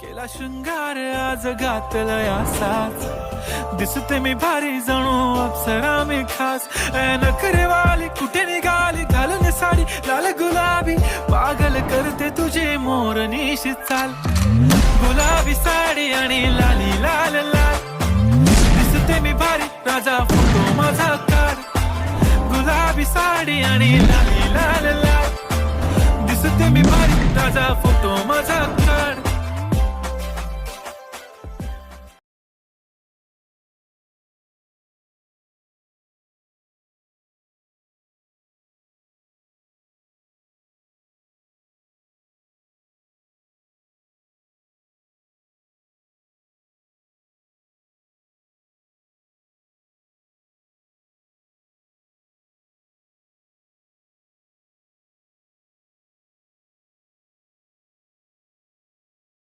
केला शृंगार आज घातला असाच दिसते मी भारी जणू अप्सरा मी खास नखरे वाली कुठे निघाली घालून साडी लाल गुलाबी पागल करते तुझे मोरनीशी चाल गुलाबी साडी आणि लाली लाल लाल दिसते मी भारी राजा फोटो माझा काढ गुलाबी साडी आणि लाली लाल लाल दिसते मी भारी राजा फोटो माझा काढ